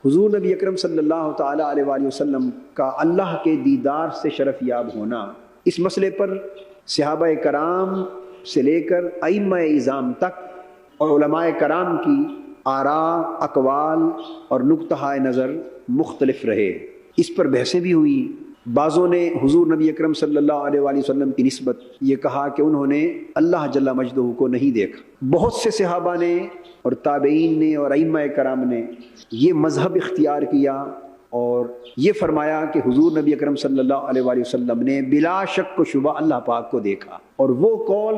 حضور نبی اکرم صلی اللہ تعالیٰ علیہ وآلہ وسلم کا اللہ کے دیدار سے شرف یاب ہونا، اس مسئلے پر صحابہ کرام سے لے کر ائمہ اعظام تک اور علماء کرام کی آراء، اقوال اور نقطہ نظر مختلف رہے۔ اس پر بحثیں بھی ہوئی۔ بعضوں نے حضور نبی اکرم صلی اللہ علیہ وآلہ وسلم کی نسبت یہ کہا کہ انہوں نے اللہ جل مجدہ کو نہیں دیکھا۔ بہت سے صحابہ نے اور تابعین نے اور ائمہ کرام نے یہ مذہب اختیار کیا اور یہ فرمایا کہ حضور نبی اکرم صلی اللہ علیہ وآلہ وسلم نے بلا شک و شبہ اللہ پاک کو دیکھا، اور وہ قول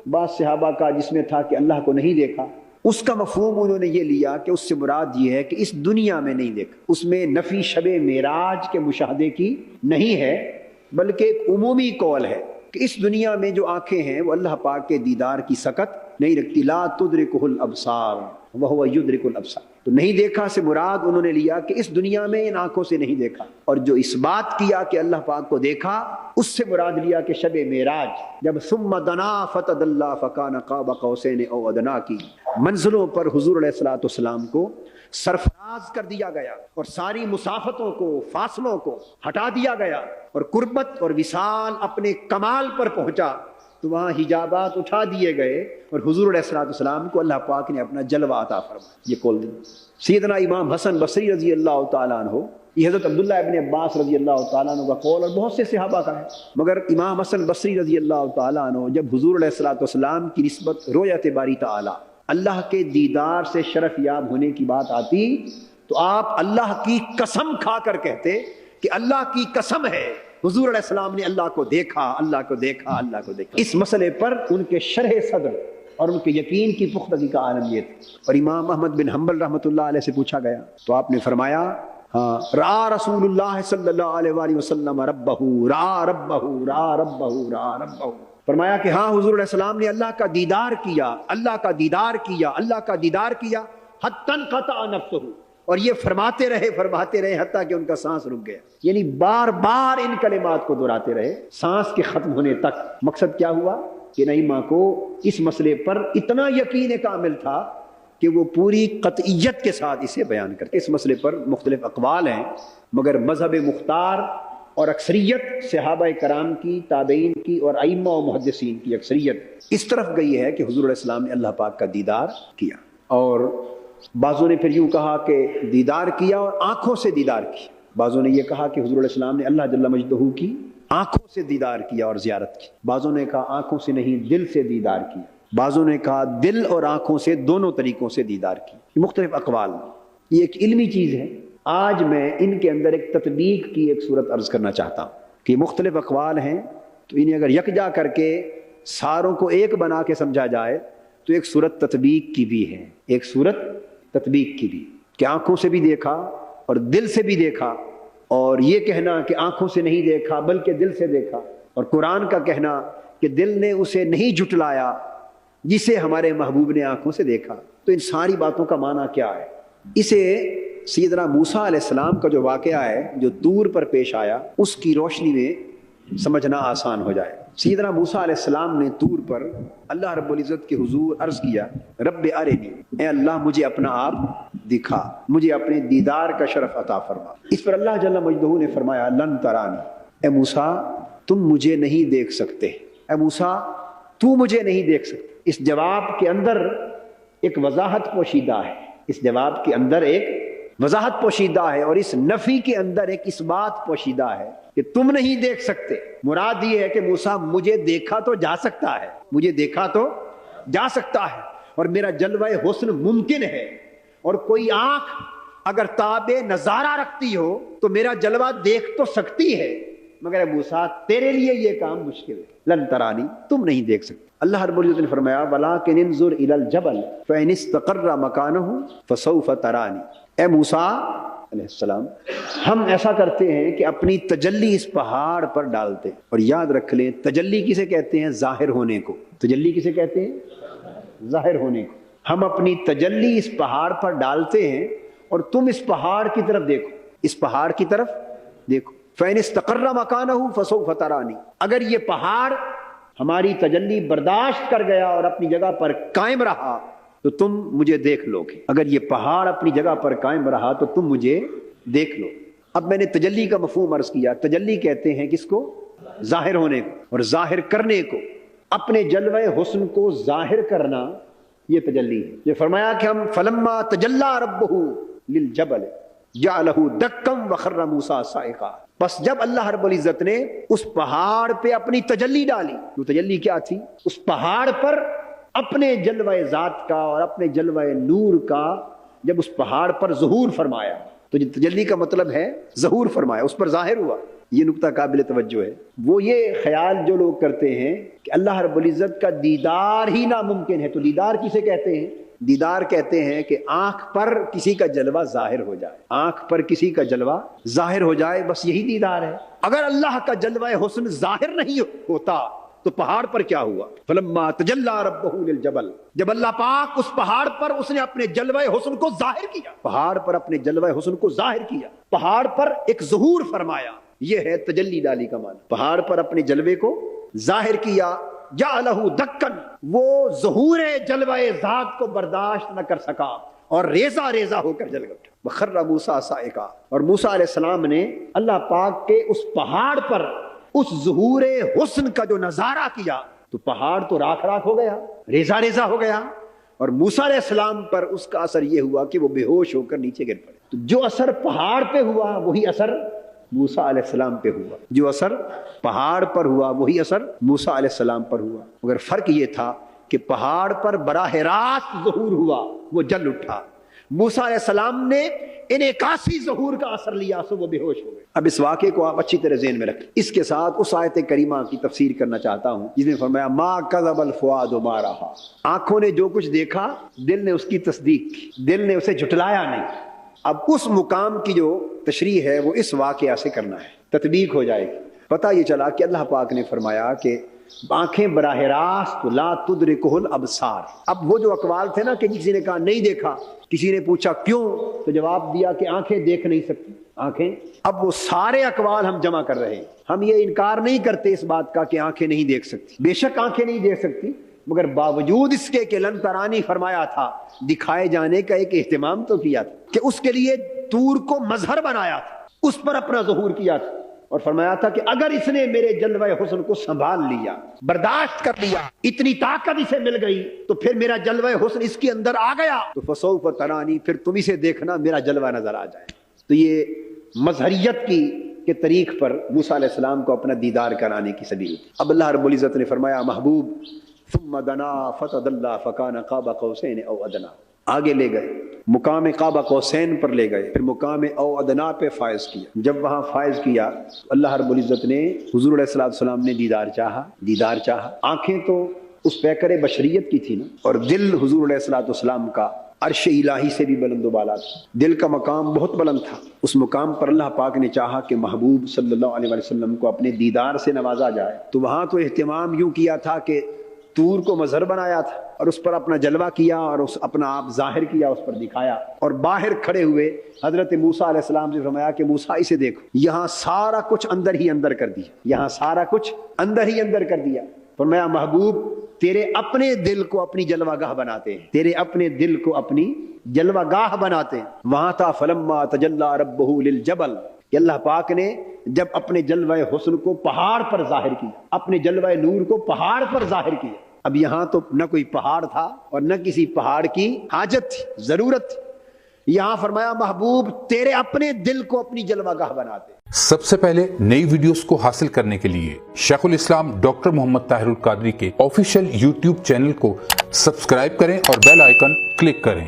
بعض صحابہ کا جس میں تھا کہ اللہ کو نہیں دیکھا، اس کا مفہوم انہوں نے یہ لیا کہ اس سے مراد یہ ہے کہ اس دنیا میں نہیں دیکھا۔ اس میں نفی شب معراج کے مشاہدے کی نہیں ہے، بلکہ ایک عمومی قول ہے کہ اس دنیا میں جو آنکھیں ہیں وہ اللہ پاک کے دیدار کی سکت نہیں رکھتی۔ لا تدرکہ الابصار وہو یدرک الابصار، تو نہیں دیکھا سے مراد انہوں نے لیا کہ اس دنیا میں ان آنکھوں سے نہیں دیکھا، اور جو اس بات کیا کہ اللہ پاک کو دیکھا اس سے مراد لیا کہ شب معراج جب ثم دنا فتدلی فکان قاب قوسین او ادنی کی منزلوں پر حضور علیہ الصلوۃ والسلام کو سرفراز کر دیا گیا اور ساری مسافتوں کو، فاصلوں کو ہٹا دیا گیا اور قربت اور وصال اپنے کمال پر پہنچا، تو وہاں حجابات اٹھا دیے گئے اور حضور علیہ الصلوۃ والسلام کو اللہ پاک نے اپنا جلوہ عطا فرمایا۔ یہ قول دیں سیدنا امام حسن بصری رضی اللہ تعالیٰ عنہ، یہ حضرت عبداللہ ابن عباس رضی اللہ تعالیٰ عنہ کا قول اور بہت سے صحابہ کا ہے، مگر امام حسن بصری رضی اللہ تعالیٰ عنہ جب حضور علیہ الصلوۃ والسلام کی نسبت رؤیت باری تعالیٰ، اللہ کے دیدار سے شرف یاب ہونے کی بات آتی تو آپ اللہ کی قسم کھا کر کہتے کہ اللہ کی قسم ہے حضور علیہ السلام نے اللہ کو دیکھا، اللہ کو دیکھا، اللہ کو دیکھا۔ اس مسئلے پر ان کے شرح صدر اور ان کے یقین کی پختگی کا عالم یہ تھا۔ اور امام احمد بن حنبل رحمۃ اللہ علیہ سے پوچھا گیا تو آپ نے فرمایا ہاں رأى رسول اللہ صلی اللہ علیہ وآلہ وسلم ربہ، رأى ربہ، رأى ربہ، رأى ربہ، فرمایا کہ ہاں حضور علیہ السلام نے اللہ کا دیدار کیا، اللہ کا دیدار کیا، اللہ کا دیدار کیا، حتی انقطع نفسہ، اور یہ فرماتے رہے حتیٰ کہ ان کا سانس رک گیا، یعنی بار بار ان کلمات کو دہراتے رہے سانس کے ختم ہونے تک۔ مقصد کیا ہوا کہ نعیمہ کو اس مسئلے پر اتنا یقین کامل تھا کہ وہ پوری قطعیت کے ساتھ اسے بیان کرتے۔ اس مسئلے پر مختلف اقوال ہیں، مگر مذہب مختار اور اکثریت صحابہ کرام کی، تابعین کی اور ائمہ و محدثین کی اکثریت اس طرف گئی ہے کہ حضور علیہ السلام نے اللہ پاک کا دیدار کیا، اور بعضوں نے پھر یوں کہا کہ دیدار کیا اور آنکھوں سے دیدار کیا، بعضوں نے یہ کہا کہ حضور علیہ السلام نے اللہ جل مجدہ کی آنکھوں سے دیدار کیا اور زیارت کی، بعضوں نے کہا آنکھوں سے نہیں دل سے دیدار کیا، بعضوں نے کہا دل اور آنکھوں سے دونوں طریقوں سے دیدار کی۔ یہ مختلف اقوال، یہ ایک علمی چیز ہے۔ آج میں ان کے اندر ایک تطبیق کی ایک صورت عرض کرنا چاہتا ہوں کہ مختلف اقوال ہیں تو انہیں اگر یکجا کر کے ساروں کو ایک بنا کے سمجھا جائے تو ایک صورت تطبیق کی بھی ہے، ایک صورت تطبیق کی بھی، کہ آنکھوں سے بھی دیکھا اور دل سے بھی دیکھا، اور یہ کہنا کہ آنکھوں سے نہیں دیکھا بلکہ دل سے دیکھا، اور قرآن کا کہنا کہ دل نے اسے نہیں جھٹلایا جسے ہمارے محبوب نے آنکھوں سے دیکھا۔ تو ان ساری باتوں کا معنی کیا ہے؟ اسے سیدنا موسیٰ علیہ السلام کا جو واقعہ ہے جو طور پر پیش آیا اس کی روشنی میں سمجھنا آسان ہو جائے۔ سیدنا موسیٰ علیہ السلام نے طور پر اللہ رب العزت کے حضور عرض کیا رب ارنی، اے اللہ مجھے اپنا آپ دکھا، مجھے اپنے دیدار کا شرف عطا فرما۔ اس پر اللہ جل مجدہ نے فرمایا لن ترانی، اے موسیٰ تم مجھے نہیں دیکھ سکتے، اے موسیٰ تو مجھے نہیں دیکھ سکتے۔ اس جواب کے اندر ایک وضاحت پوشیدہ ہے، اس جواب کے اندر ایک وضاحت پوشیدہ ہے، اور اس نفی کے اندر ایک اس بات پوشیدہ ہے کہ تم نہیں دیکھ سکتے۔ مراد یہ ہے کہ موسیٰ مجھے دیکھا تو جا سکتا ہے، مجھے دیکھا تو جا سکتا ہے، اور میرا جلوہ حسن ممکن ہے، اور کوئی آنکھ اگر تاب نظارہ رکھتی ہو تو میرا جلوہ دیکھ تو سکتی ہے، مگر موسیٰ تیرے لیے یہ کام مشکل ہے، لن ترانی تم نہیں دیکھ سکتے۔ اللہ رب العزت نے فرمایا وَلَٰكِنِ انظُرْ إِلَى الْجَبَلِ فَإِنِ اسْتَقَرَّ مَكَانَهُ فَسَوْفَ تَرَانِي، اے موسیٰ علیہ السلام ہم ایسا کرتے ہیں کہ اپنی تجلی اس پہاڑ پر ڈالتے ہیں، اور یاد رکھ لیں تجلی کسے کہتے ہیں؟ ظاہر ہونے کو۔ تجلی کسے کہتے ہیں؟ ظاہر ہونے کو۔ ہم اپنی تجلی اس پہاڑ پر ڈالتے ہیں اور تم اس پہاڑ کی طرف دیکھو، اس پہاڑ کی طرف دیکھو۔ فَإِنِ اسْتَقَرَّ مَكَانَهُ فَسَوْفَ تَرَانِي، اگر یہ پہاڑ ہماری تجلی برداشت کر گیا اور اپنی جگہ پر قائم رہا تو تم مجھے دیکھ لو گے، اگر یہ پہاڑ اپنی جگہ پر قائم رہا تو تم مجھے دیکھ لو۔ اب میں نے تجلی کا مفہوم عرض کیا، تجلی کہتے ہیں کس کو؟ ظاہر ہونے کو اور ظاہر کرنے کو، اپنے جلوہ حسن کو ظاہر کرنا، یہ تجلی ہے۔ یہ فرمایا کہ ہم فلما تجلی ربہ للجبل جعلہ دکا وخر موسیٰ صاعقا، بس جب اللہ رب العزت نے اس پہاڑ پہ اپنی تجلی ڈالی، وہ تجلی کیا تھی؟ اس پہاڑ پر اپنے جلوہ ذات کا اور اپنے جلوہ نور کا جب اس پہاڑ پر ظہور فرمایا، تو تجلی کا مطلب ہے ظہور فرمایا، اس پر ظاہر ہوا۔ یہ نقطہ قابل توجہ ہے۔ وہ یہ خیال جو لوگ کرتے ہیں کہ اللہ رب العزت کا دیدار ہی ناممکن ہے، تو دیدار کسے کہتے ہیں؟ دیدار کہتے ہیں کہ آنکھ پر کسی کا جلوہ ظاہر ہو جائے، آنکھ پر کسی کا جلوہ ظاہر ہو جائے، بس یہی دیدار ہے۔ اگر اللہ کا جلوہ حسن ظاہر نہیں ہوتا تو پہاڑ پر کیا ہوا؟ فلما تجلی ربہ للجبل، جب اللہ پاک اس پہاڑ پر اس نے اپنے جلوہ حسن کو ظاہر کیا، پہاڑ پر اپنے جلوہ حسن کو ظاہر کیا، پہاڑ پر ایک ظہور فرمایا، یہ ہے تجلی ڈالی کا معنی۔ پہاڑ پر اپنے جلوے کو ظاہر کیا، جعلہ دکن، وہ ظہور جلوہ ذات کو برداشت نہ کر سکا اور ریزہ ریزہ ہو کر جل اٹھا۔ وخر موسیٰ صاعقا، اور موسیٰ علیہ السلام نے اللہ پاک کے اس پہاڑ پر اس ظہور حسن کا جو نظارہ کیا تو پہاڑ تو راکھ راکھ ہو گیا، ریزہ ریزہ ہو گیا، اور موسیٰ علیہ السلام پر اس کا اثر یہ ہوا کہ وہ بے ہوش ہو کر نیچے گر پڑے۔ تو جو اثر پہاڑ پہ ہوا وہی اثر موسیٰ علیہ السلام پہ ہوا، جو اثر پہاڑ پر ہوا وہی اثر موسیٰ علیہ السلام پر ہوا، مگر فرق یہ تھا کہ پہاڑ پر براہ راست ظہور ہوا، وہ جل اٹھا، موسیٰ علیہ السلام نے انعکاسی ظہور کا اثر لیا سو وہ بے ہوش ہو گئے۔ اب اس واقعے کو آپ اچھی طرح ذہن میں رکھیں۔ اس کے ساتھ اس آیت کریمہ کی تفسیر کرنا چاہتا ہوں جس نے فرمایا ما کذب الفؤاد ما رأى، آنکھوں نے جو کچھ دیکھا دل نے اس کی تصدیق کی، دل نے اسے جھٹلایا نہیں۔ اب اس مقام کی جو تشریح ہے وہ اس واقعہ سے کرنا ہے، تطبیق ہو جائے گی۔ پتہ یہ چلا کہ اللہ پاک نے فرمایا کہ آنکھیں براہ راست لا تدرکہ الابصار۔ اب وہ جو اقوال تھے نا کہ کسی نے کہا نہیں دیکھا، کسی نے پوچھا کیوں، تو جواب دیا کہ آنکھیں دیکھ نہیں سکتی آنکھیں۔ اب وہ سارے اقوال ہم جمع کر رہے ہیں، ہم یہ انکار نہیں کرتے اس بات کا کہ آنکھیں نہیں دیکھ سکتی، بے شک آنکھیں نہیں دیکھ سکتی، مگر باوجود اس کے کہ لن ترانی فرمایا تھا، دکھائے جانے کا ایک اہتمام تو کیا تھا کہ اس کے لیے طور کو مظہر بنایا تھا، اس پر اپنا ظہور کیا تھا، اور فرمایا تھا کہ اگر اس نے میرے جلوہ حسن کو سنبھال لیا، برداشت کر لیا، اتنی طاقت اسے مل گئی تو پھر میرا جلوہ حسن اس کے اندر آ گیا تو فسوف ترانی، پھر تم اسے دیکھنا میرا جلوہ نظر آ جائے۔ تو یہ مظہریت کی کے طریق پر موسیٰ علیہ السلام کو اپنا دیدار کرانے کی سبیل۔ اب اللہ رب العزت نے فرمایا محبوب ثم دنا فتدلی فکان قاب قوسین او ادنا، آگے لے گئے، مقام قاب قوسین پر لے گئے، پھر مقام او ادنا پہ فائز کیا۔ جب وہاں فائز کیا تو اللہ رب العزت نے حضور علیہ السلام نے دیدار چاہا۔ آنکھیں تو اس پیکر بشریت کی تھی نا، اور دل حضور علیہ السلام کا عرش الہی سے بھی بلند و بالا تھا، دل کا مقام بہت بلند تھا۔ اس مقام پر اللہ پاک نے چاہا کہ محبوب صلی اللہ علیہ وسلم کو اپنے دیدار سے نوازا جائے، تو وہاں تو اہتمام یوں کیا تھا کہ طور کو مظہر بنایا تھا اور اس پر اپنا جلوہ کیا اور اس اپنا آپ ظاہر کیا، اس پر دکھایا، اور باہر کھڑے ہوئے حضرت موسیٰ علیہ السلام سے فرمایا کہ موسیٰ اسے دیکھو، یہاں سارا کچھ اندر ہی اندر کر دیا، یہاں سارا کچھ اندر ہی اندر کر دیا۔ فرمایا محبوب تیرے اپنے دل کو اپنی جلوہ گاہ بناتے ہیں، تیرے اپنے دل کو اپنی جلوہ گاہ بناتے ہیں۔ وہاں تھا فلما تجلی ربہ للجبل، کہ اللہ پاک نے جب اپنے جلوہ حسن کو پہاڑ پر ظاہر کیا، اپنے جلوہ نور کو پہاڑ پر ظاہر کیا۔ اب یہاں تو نہ کوئی پہاڑ تھا اور نہ کسی پہاڑ کی حاجت تھی، ضرورت تھی، یہاں فرمایا محبوب تیرے اپنے دل کو اپنی جلوہ گاہ بناتے۔ سب سے پہلے نئی ویڈیوز کو حاصل کرنے کے لیے شیخ الاسلام ڈاکٹر محمد طاہر القادری کے آفیشیل یوٹیوب چینل کو سبسکرائب کریں اور بیل آئیکن کلک کریں۔